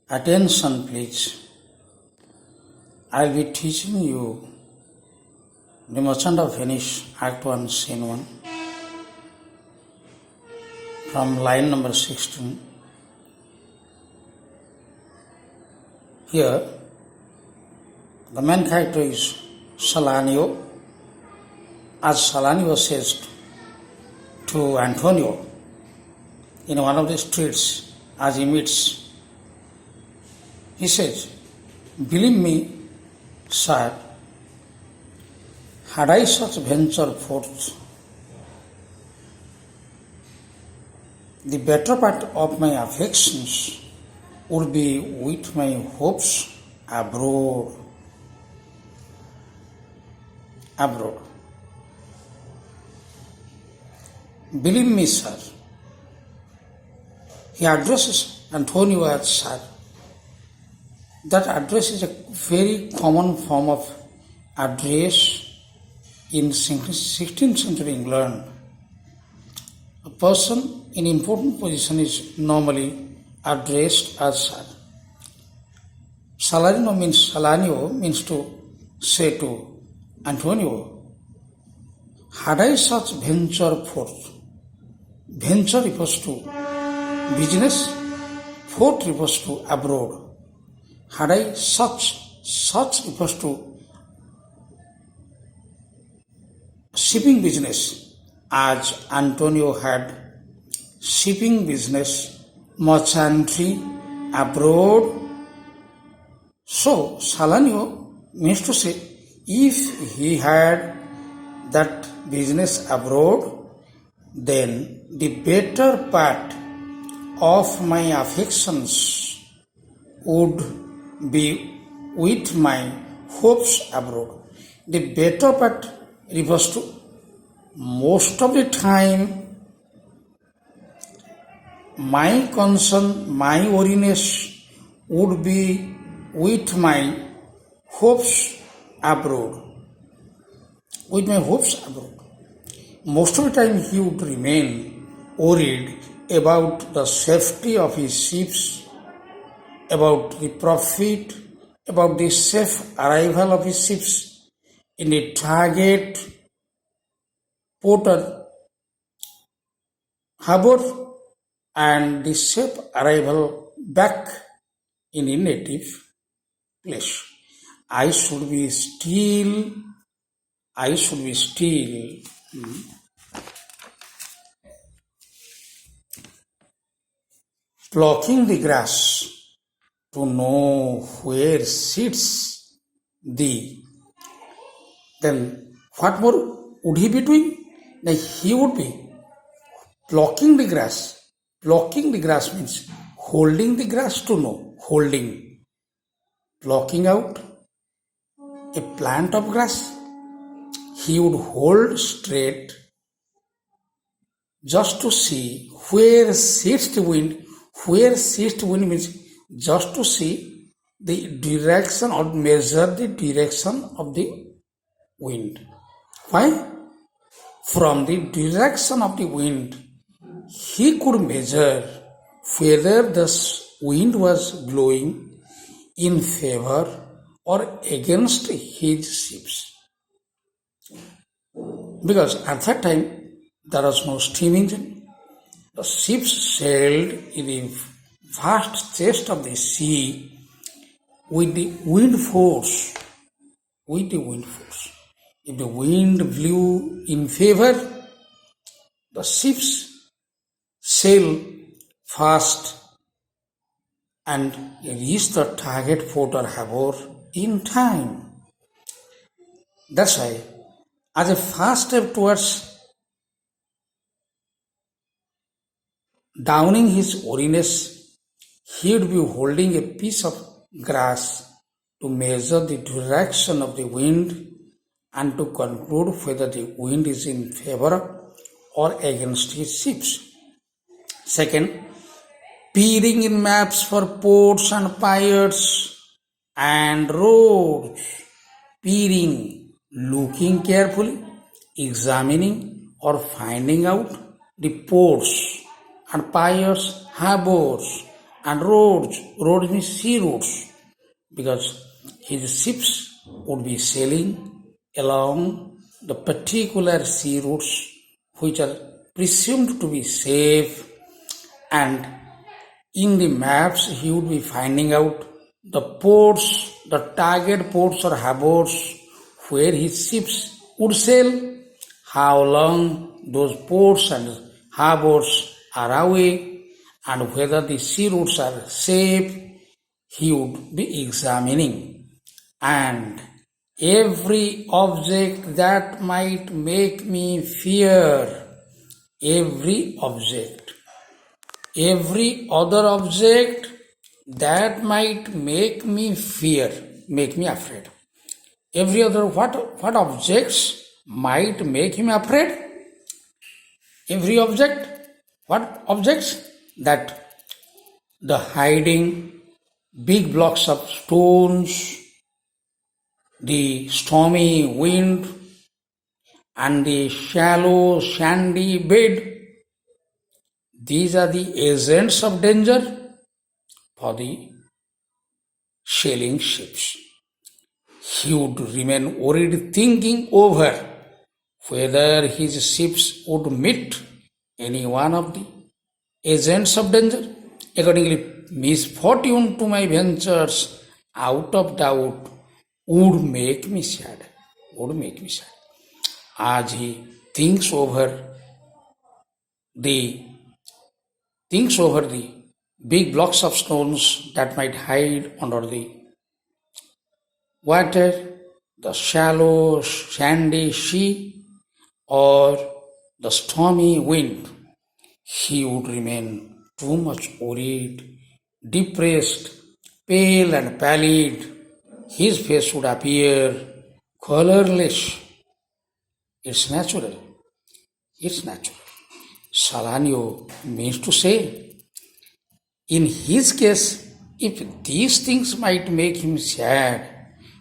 Attention please. I'll be teaching you The Merchant of Venice, Act 1, Scene 1, from line number 16. Here, the main character is Salanio, as Salanio says to Antonio in one of the streets as he meets. He says, "Believe me, sir, had I such venture forth, the better part of my affections would be with my hopes abroad. Believe me, sir." He addresses Antonio as sir. That address is a very common form of address in 16th century England. A person in important position is normally addressed as sir. Salanio means to say to Antonio, had I such venture forth. Venture refers to business, forth refers to abroad. Had I such refers to shipping business, as Antonio had shipping business, merchantry abroad. So Salanio means to say, if he had that business abroad, then the better part of my affections would be with my hopes abroad. The better part refers to most of the time my concern, my worriness would be with my hopes abroad. With my hopes abroad. Most of the time he would remain worried about the safety of his ships, about the profit, about the safe arrival of his ships in the target port or harbor, and the safe arrival back in the native place. I should be still plucking the grass to know where sits thee. Then what more would he be doing? Then he would be plucking the grass. Plucking the grass means holding the grass to know. Holding. Plucking out a plant of grass. He would hold straight just to see where sits the wind. Where sits the wind means just to see the direction or measure the direction of the wind. Why? From the direction of the wind, he could measure whether the wind was blowing in favor or against his ships. Because at that time, there was no steam engine. The ships sailed in the vast chest of the sea with the wind force. If the wind blew in favor, the ships sail fast and reach the target port or harbor in time. That's why, as a first step towards downing his weariness, he would be holding a piece of grass to measure the direction of the wind and to conclude whether the wind is in favor or against his ships. Second, peering in maps for ports and piers and roads. Peering, looking carefully, examining or finding out the ports and pious harbors and roads. Roads means sea routes, because his ships would be sailing along the particular sea routes which are presumed to be safe, and in the maps he would be finding out the ports, the target ports or harbors where his ships would sail, how long those ports and harbors are away, and whether the sea routes are safe, he would be examining. And every object that might make me fear, every object, every other object that might make me fear, make me afraid. Every other what objects might make him afraid? Every object, what objects? That the hiding big blocks of stones, the stormy wind, and the shallow sandy bed, these are the agents of danger for the sailing ships. He would remain worried, thinking over whether his ships would meet any one of the agents of danger. Accordingly, misfortune to my ventures, out of doubt, would make me sad. Would make me sad. As he thinks over the big blocks of stones that might hide under the water, the shallow sandy sea, or the stormy wind, he would remain too much worried, depressed, pale and pallid. His face would appear colorless. It's natural. It's natural. Salanio means to say, in his case, if these things might make him sad,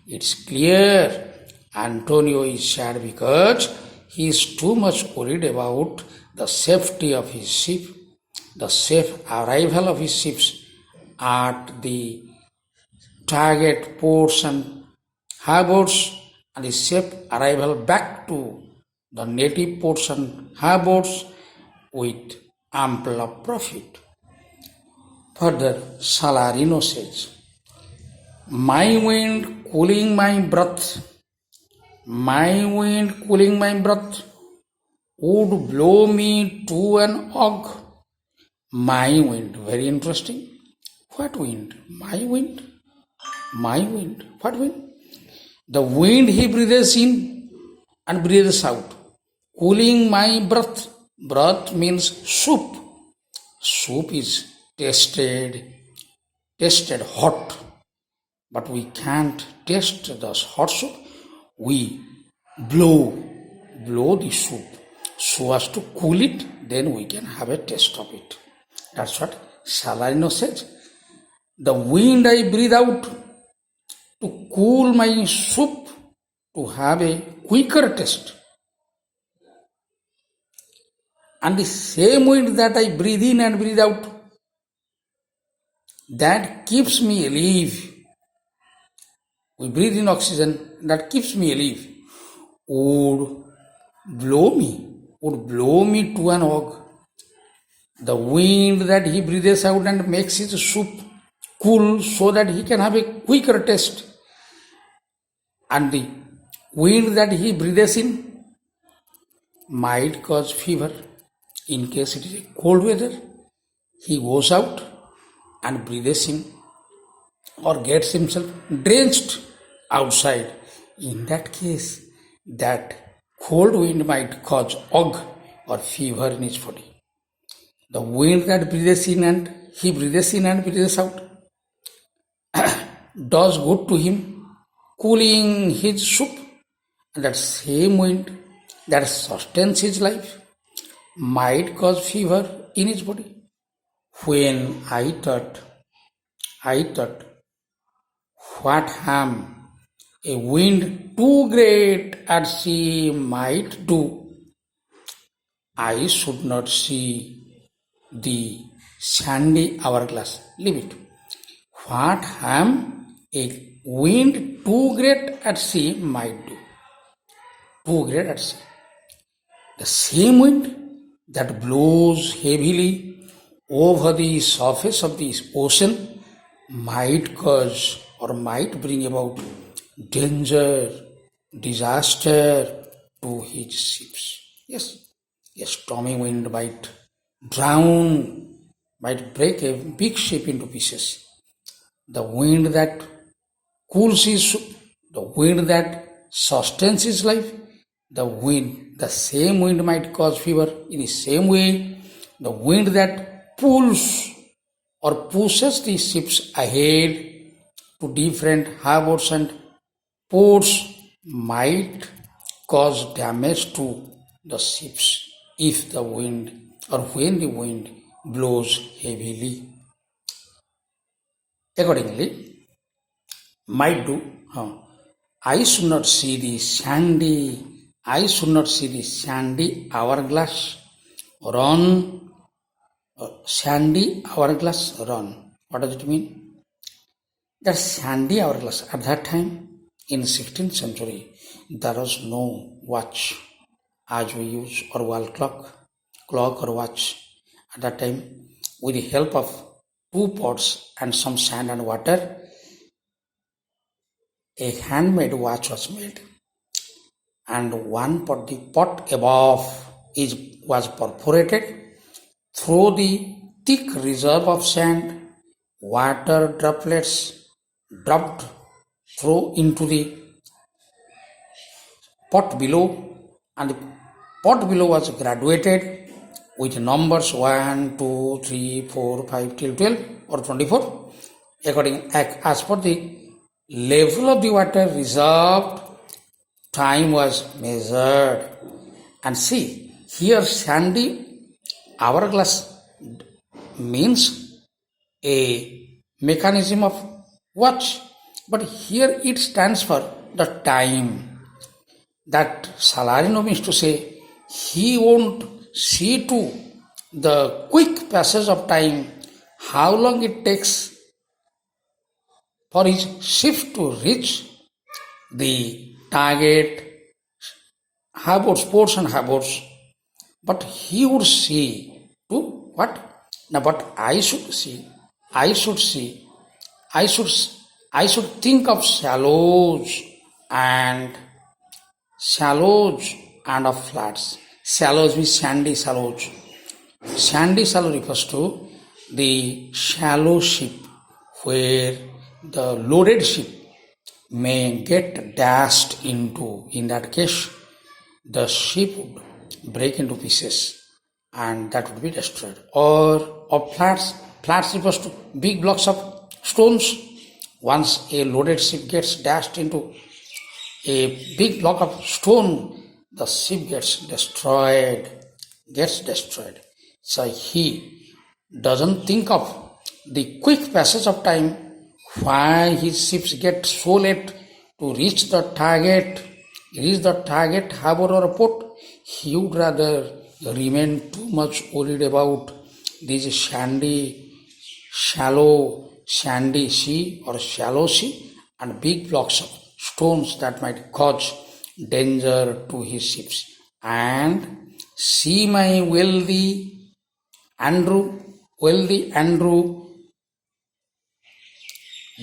it's clear Antonio is sad because he is too much worried about the safety of his ship, the safe arrival of his ships at the target ports and harbors, and the safe arrival back to the native ports and harbors with ample of profit. Further, Salarino says, my wind cooling my breath, would blow me to an oak. My wind, very interesting. What wind? My wind? My wind. What wind? The wind he breathes in and breathes out. Cooling my breath. Breath means soup. Soup is tasted hot, but we can't taste the hot soup. We blow the soup so as to cool it, then we can have a taste of it. That's what Salarino says. The wind I breathe out to cool my soup, to have a quicker taste. And the same wind that I breathe in and breathe out, that keeps me alive. We breathe in oxygen, that keeps me alive. Would blow me to an oak. The wind that he breathes out and makes his soup cool so that he can have a quicker taste. And the wind that he breathes in might cause fever. In case it is a cold weather, he goes out and breathes in or gets himself drenched outside. In that case, that cold wind might cause ague or fever in his body. The wind that breathes in and he breathes in and breathes out does good to him, cooling his soup. And that same wind that sustains his life might cause fever in his body. When I thought, what harm a wind too great at sea might do, I should not see the sandy hourglass. Leave it. What harm a wind too great at sea might do. Too great at sea. The same wind that blows heavily over the surface of the ocean might cause or might bring about danger, disaster to his ships. Yes, a stormy wind might break a big ship into pieces. The wind that cools his, the wind that sustains his life, the same wind might cause fever. In the same way, the wind that pulls or pushes the ships ahead to different harbors and ports might cause damage to the ships if the wind or when the wind blows heavily. Accordingly, might do. I should not see the sandy hourglass run. Sandy hourglass run. What does it mean? That sandy hourglass at that time in 16th century there was no watch as we use or wall clock or watch. At that time, with the help of 2 pots and some sand and water, a handmade watch was made, and the pot above was perforated through the thick reserve of sand. Water droplets dropped through into the pot below, and the pot below was graduated with numbers 1, 2, 3, 4, 5 till 12 or 24 according as per the level of the water reserved. Time was measured, and see here sandy hourglass means a mechanism of watch, but here it stands for the time. That Salarino means to say he won't see to the quick passage of time how long it takes for his ship to reach the target harbors, ports and harbors, but he would see to what? Now, but I should think of shallows and of flats. Shallows means sandy shallows. Sandy shallow refers to the shallow ship where the loaded ship may get dashed into. In that case, the ship would break into pieces and that would be destroyed. Or of flats refers to big blocks of stones. Once a loaded ship gets dashed into a big block of stone, the ship gets destroyed. So he doesn't think of the quick passage of time, why his ships get so late to reach the target harbor or port. He would rather remain too much worried about this shallow sandy sea or shallow sea and big blocks of stones that might cause danger to his ships. And see my wealthy Andrew,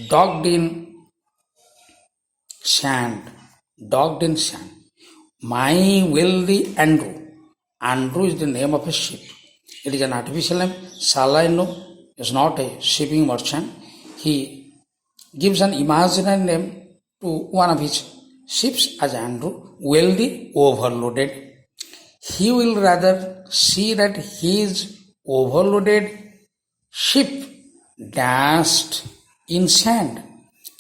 dogged in sand. My wealthy Andrew is the name of a ship. It is an artificial name. Salarino is not a shipping merchant. He gives an imaginary name to one of his ships as Andrew, wealthy, overloaded. He will rather see that his overloaded ship dashed in sand.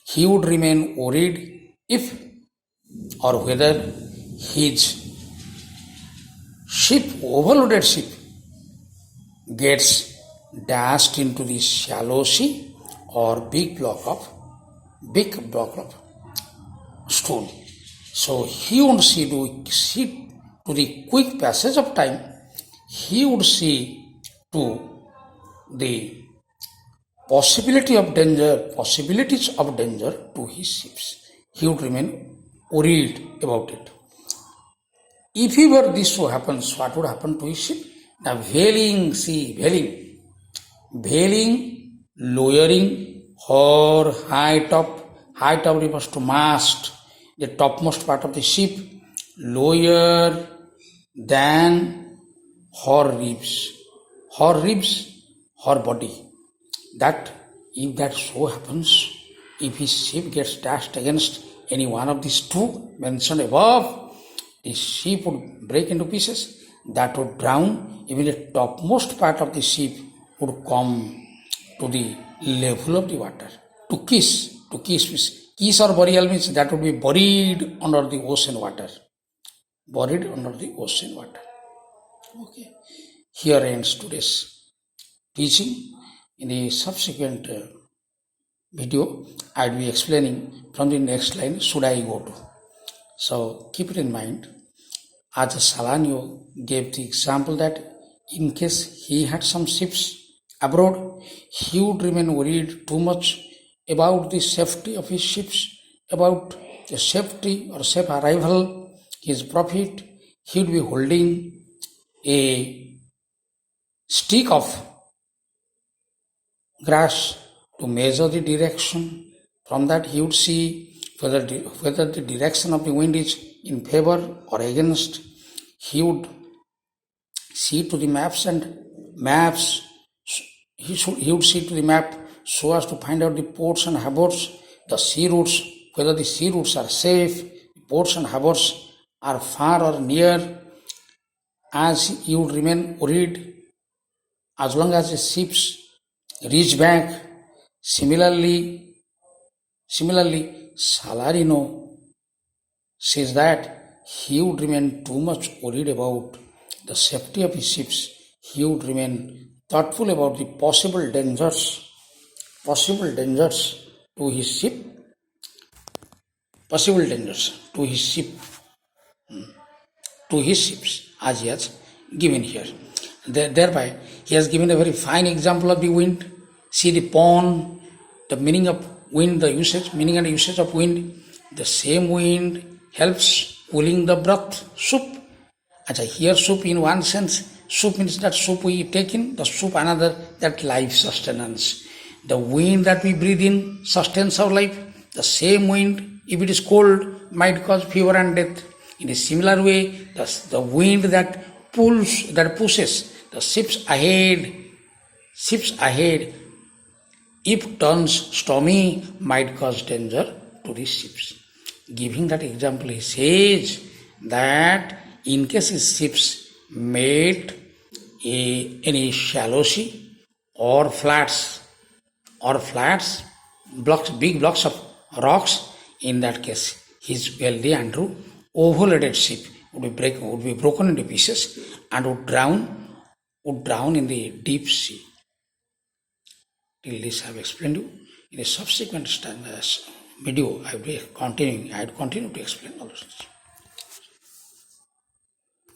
He would remain worried if or whether his overloaded ship, gets dashed into the shallow sea or big block of stone. So he won't see to the quick passage of time. He would see to the possibilities of danger to his ships. He would remain worried about it. If ever this so happens, what would happen to his ship? The veiling sea, veiling, lowering or high top refers to mast, the topmost part of the ship, lower than her body. That if that so happens, if his ship gets dashed against any one of these two mentioned above, the ship would break into pieces, that would drown, even the topmost part of the ship would come to the level of the water. To kiss or burial means that would be buried under the ocean water. Buried under the ocean water. Okay. Here ends today's teaching. In the subsequent video, I will be explaining from the next line should I go to. So keep it in mind. As Salanio gave the example that in case he had some ships abroad, he would remain worried too much about the safety of his ships, about the safety or safe arrival, his profit. He would be holding a stick of grass to measure the direction. From that he would see whether the direction of the wind is in favor or against. He would see to the maps. He would see to the map so as to find out the ports and harbors, the sea routes, whether the sea routes are safe, the ports and harbors are far or near. As he would remain worried as long as the ships reach back. Similarly, Salarino says that he would remain too much worried about the safety of his ships. He would remain thoughtful about the possible dangers to his ship, to his ships, as he has given here. Thereby, he has given a very fine example of the wind. See the pond, the meaning of wind, meaning and usage of wind. The same wind helps cooling the breath, soup. Here soup in one sense, soup means that soup we take in, the soup another, that life sustenance. The wind that we breathe in sustains our life. The same wind, if it is cold, might cause fever and death. In a similar way, the wind that pushes the ships ahead, if turns stormy, might cause danger to the ships. Giving that example, he says that in case his ships met any shallow sea or flats, big blocks of rocks, in that case, his wealthy Andrew overloaded ship would be broken into pieces and would drown in the deep sea. Till this I have explained you. In a subsequent video, I would continue to explain all those things.